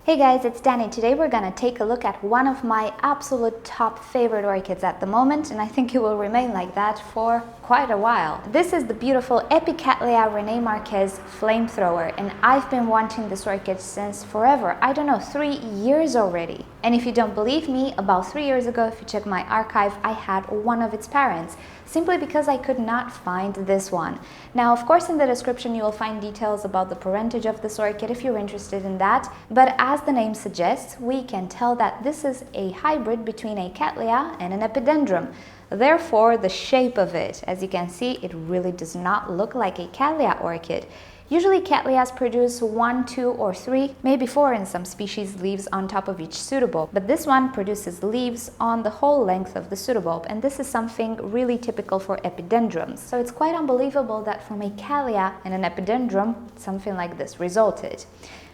Hey guys, it's Danny. Today we're gonna take a look at one of my absolute top favorite orchids at the moment, and I think it will remain like that for quite a while. This is the beautiful Epicatleya Rene Marques flamethrower, and I've been wanting this orchid since forever. I don't know, 3 years already. And if you don't believe me, about 3 years ago, if you check my archive, I had one of its parents, simply because I could not find this one. Now, of course, in the description you will find details about the parentage of this orchid if you're interested in that, but as the name suggests, we can tell that this is a hybrid between a Cattleya and an Epidendrum. Therefore, the shape of it, as you can see, it really does not look like a Cattleya orchid. Usually Cattleyas produce 1, 2, or 3, maybe 4 in some species, leaves on top of each pseudobulb, but this one produces leaves on the whole length of the pseudobulb, and this is something really typical for epidendrums. So it's quite unbelievable that from a Cattleya and an epidendrum, something like this resulted.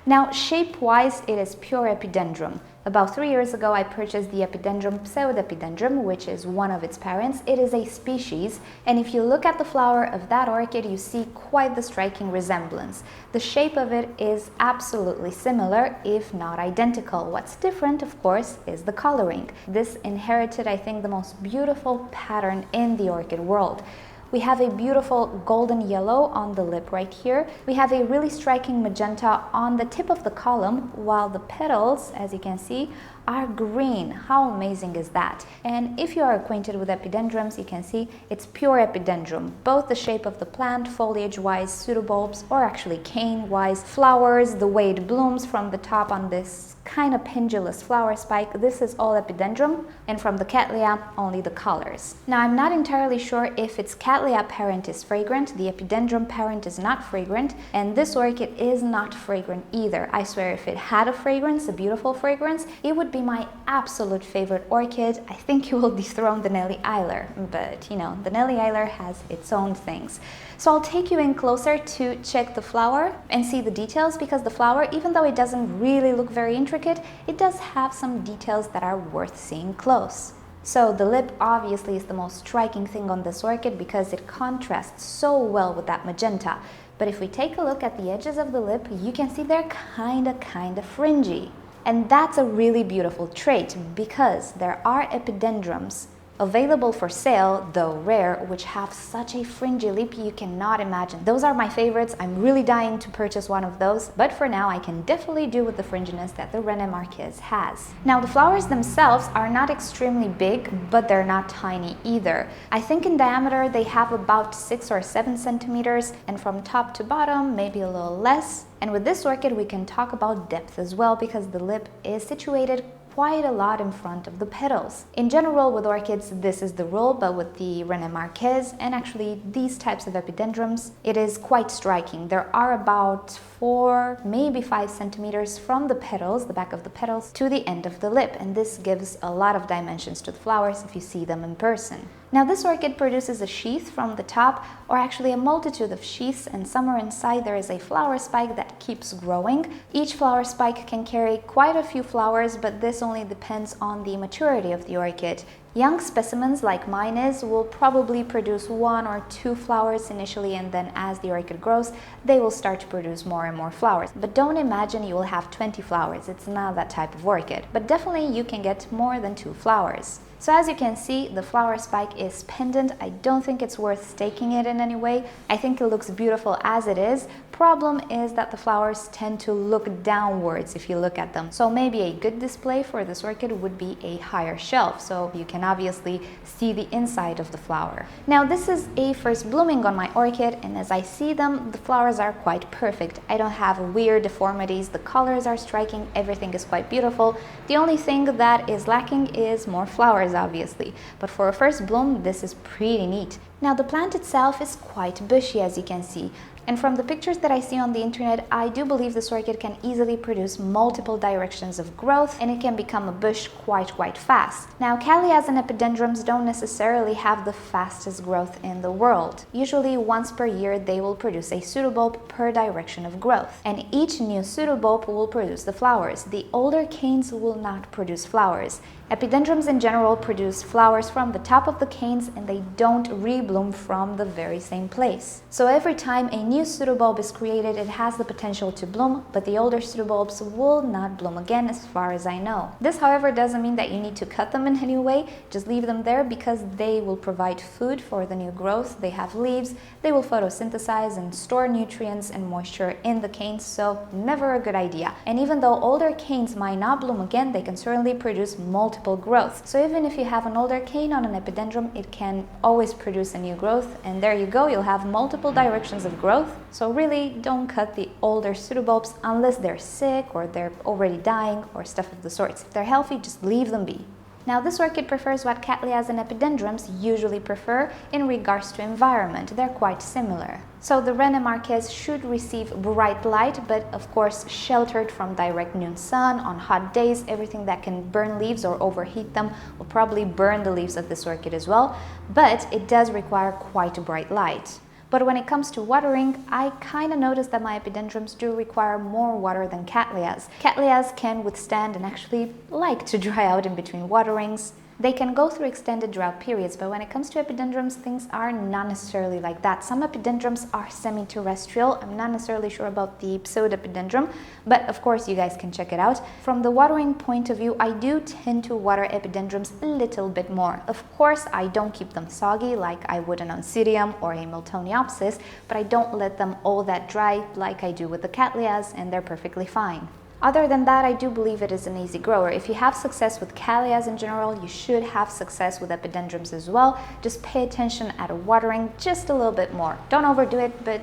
Now, shape-wise, it is pure epidendrum. About 3 years ago, I purchased the Epidendrum pseudepidendrum, which is one of its parents. It is a species, and if you look at the flower of that orchid, you see quite the striking resemblance. The shape of it is absolutely similar, if not identical. What's different, of course, is the coloring. This inherited, I think, the most beautiful pattern in the orchid world. We have a beautiful golden yellow on the lip right here. We have a really striking magenta on the tip of the column, while the petals, as you can see, are green. How amazing is that? And if you are acquainted with epidendrums, you can see it's pure epidendrum. Both the shape of the plant, foliage-wise, pseudobulbs, or actually cane-wise, flowers, the way it blooms from the top on this kind of pendulous flower spike, this is all epidendrum, and from the Cattleya, only the colors. Now, I'm not entirely sure if its Cattleya parent is fragrant, the epidendrum parent is not fragrant, and this orchid is not fragrant either. I swear, if it had a fragrance, a beautiful fragrance, it would be my absolute favorite orchid. I think it will dethrone the Nelly Islers, but you know, the Nelly Islers has its own things. So I'll take you in closer to check the flower and see the details, because the flower, even though it doesn't really look very intricate, it does have some details that are worth seeing close. So the lip obviously is the most striking thing on this orchid because it contrasts so well with that magenta. But if we take a look at the edges of the lip, you can see they're kind of fringy. And that's a really beautiful trait, because there are epidendrums available for sale, though rare, which have such a fringy lip you cannot imagine. Those are my favorites. I'm really dying to purchase one of those, but for now I can definitely do with the fringiness that the Rene Marques has. Now, the flowers themselves are not extremely big, but they're not tiny either. I think in diameter they have about 6 or 7 centimeters, and from top to bottom maybe a little less. And with this orchid we can talk about depth as well, because the lip is situated quite a lot in front of the petals. In general, with orchids, this is the rule, but with the Rene Marques and actually these types of epidendrums, it is quite striking. There are about 4, maybe 5 centimeters from the petals, the back of the petals, to the end of the lip, and this gives a lot of dimensions to the flowers if you see them in person. Now, this orchid produces a sheath from the top, or actually a multitude of sheaths, and somewhere inside there is a flower spike that keeps growing. Each flower spike can carry quite a few flowers, but this only depends on the maturity of the orchid. Young specimens, like mine is, will probably produce 1 or 2 flowers initially, and then as the orchid grows, they will start to produce more and more flowers. But don't imagine you will have 20 flowers. It's not that type of orchid. But definitely you can get more than 2 flowers. So as you can see, the flower spike is pendant. I don't think it's worth staking it in any way. I think it looks beautiful as it is. Problem is that the flowers tend to look downwards if you look at them. So maybe a good display for this orchid would be a higher shelf, so you can obviously see the inside of the flower. Now, this is a first blooming on my orchid, and as I see them, the flowers are quite perfect. I don't have weird deformities, the colors are striking, everything is quite beautiful. The only thing that is lacking is more flowers, obviously, but for a first bloom, this is pretty neat. Now, the plant itself is quite bushy, as you can see. And from the pictures that I see on the internet, I do believe this orchid can easily produce multiple directions of growth, and it can become a bush quite fast. Now, Cattleyas and epidendrums don't necessarily have the fastest growth in the world. Usually once per year they will produce a pseudobulb per direction of growth, and each new pseudobulb will produce the flowers. The older canes will not produce flowers. Epidendrums in general produce flowers from the top of the canes, and they don't rebloom from the very same place. So every time a new new pseudobulb is created, it has the potential to bloom, but the older pseudobulbs will not bloom again as far as I know. This, however, doesn't mean that you need to cut them in any way. Just leave them there because they will provide food for the new growth. They have leaves, they will photosynthesize and store nutrients and moisture in the canes, so never a good idea. And even though older canes might not bloom again, they can certainly produce multiple growths. So even if you have an older cane on an epidendrum, it can always produce a new growth, and there you go, you'll have multiple directions of growth. So really don't cut the older pseudobulbs unless they're sick or they're already dying or stuff of the sorts. If they're healthy, just leave them be. Now, this orchid prefers what cattleyas and epidendrums usually prefer in regards to environment. They're quite similar. So the Rene Marques should receive bright light, but of course sheltered from direct noon sun. On hot days, everything that can burn leaves or overheat them will probably burn the leaves of this orchid as well, but it does require quite a bright light. But when it comes to watering, I kind of noticed that my epidendrums do require more water than cattleyas. Cattleyas can withstand and actually like to dry out in between waterings. They can go through extended drought periods, but when it comes to epidendrums, things are not necessarily like that. Some epidendrums are semi-terrestrial. I'm not necessarily sure about the pseudepidendrum, but of course you guys can check it out. From the watering point of view, I do tend to water epidendrums a little bit more. Of course, I don't keep them soggy like I would an oncidium or a Miltoniopsis, but I don't let them all that dry like I do with the cattleyas, and they're perfectly fine. Other than that, I do believe it is an easy grower. If you have success with cattleyas in general, you should have success with epidendrums as well. Just pay attention at watering just a little bit more. Don't overdo it, but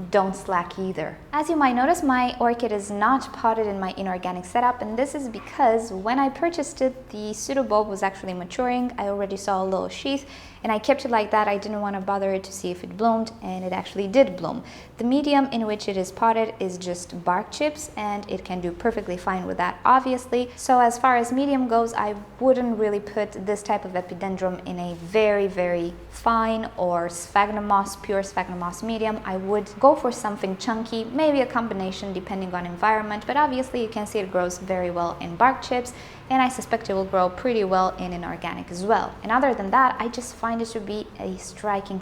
don't slack either. As you might notice, my orchid is not potted in my inorganic setup, and this is because when I purchased it, the pseudobulb was actually maturing. I already saw a little sheath, and I kept it like that. I didn't want to bother it to see if it bloomed, and it actually did bloom. The medium in which it is potted is just bark chips, and it can do perfectly fine with that, obviously. So as far as medium goes, I wouldn't really put this type of epidendrum in a very, very fine or sphagnum moss, pure sphagnum moss medium. I would go for something chunky, maybe a combination depending on environment, but obviously you can see it grows very well in bark chips, and I suspect it will grow pretty well in inorganic as well. And other than that, I just find it to be a striking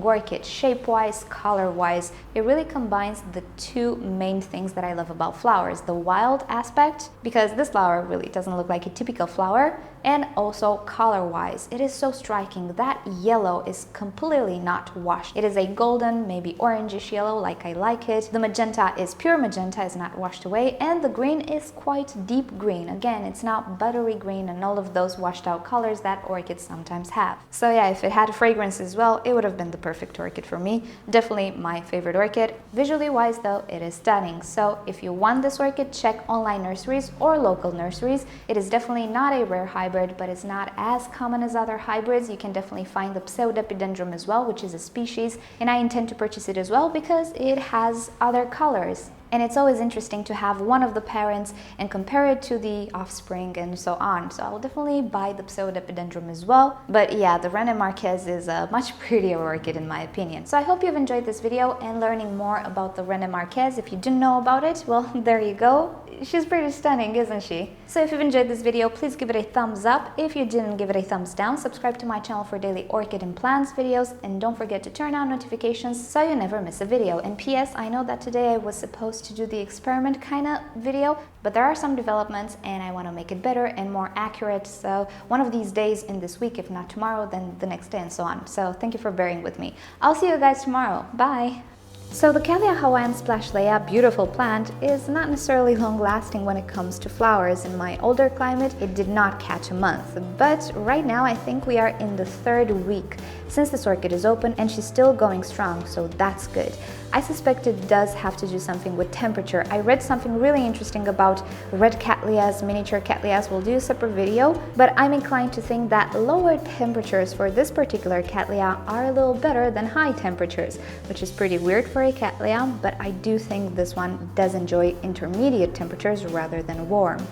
orchid. Shape-wise, color-wise, it really combines the two main things that I love about flowers. The wild aspect, because this flower really doesn't look like a typical flower, and also color-wise, it is so striking. That yellow is completely not washed. It is a golden, maybe orangish yellow like I like it. The magenta is pure magenta, is not washed away, and the green is quite deep green. Again, it's not buttery green and all of those washed out colors that orchids sometimes have. So yeah, if it had fragrance as well, it would have been the perfect orchid for me. Definitely my favorite orchid. Visually wise though, it is stunning. So if you want this orchid, check online nurseries or local nurseries. It is definitely not a rare hybrid, but it's not as common as other hybrids. You can definitely find the pseudepidendrum as well, which is a species, and I intend to purchase it as well because it has other colors. And it's always interesting to have one of the parents and compare it to the offspring and so on. So I'll definitely buy the pseudepidendrum as well. But yeah, the Rene Marques is a much prettier orchid in my opinion. So I hope you've enjoyed this video and learning more about the Rene Marques. If you didn't know about it, well, there you go. She's pretty stunning, isn't she? So if you've enjoyed this video, please give it a thumbs up. If you didn't, give it a thumbs down. Subscribe to my channel for daily orchid and plants videos, and don't forget to turn on notifications so you never miss a video. And PS, I know that today I was supposed to do the experiment kind of video, but there are some developments and I want to make it better and more accurate. So one of these days in this week, if not tomorrow, then the next day and so on. So thank you for bearing with me. I'll see you guys tomorrow. Bye! So the Camellia Hawaiian Splashlea, beautiful plant, is not necessarily long-lasting when it comes to flowers. In my older climate, it did not catch a month, but right now I think we are in the 3rd week since this orchid is open, and she's still going strong, so that's good. I suspect it does have to do something with temperature. I read something really interesting about red cattleyas, miniature cattleyas. We'll do a separate video, but I'm inclined to think that lower temperatures for this particular cattleya are a little better than high temperatures, which is pretty weird for a cattleya, but I do think this one does enjoy intermediate temperatures rather than warm.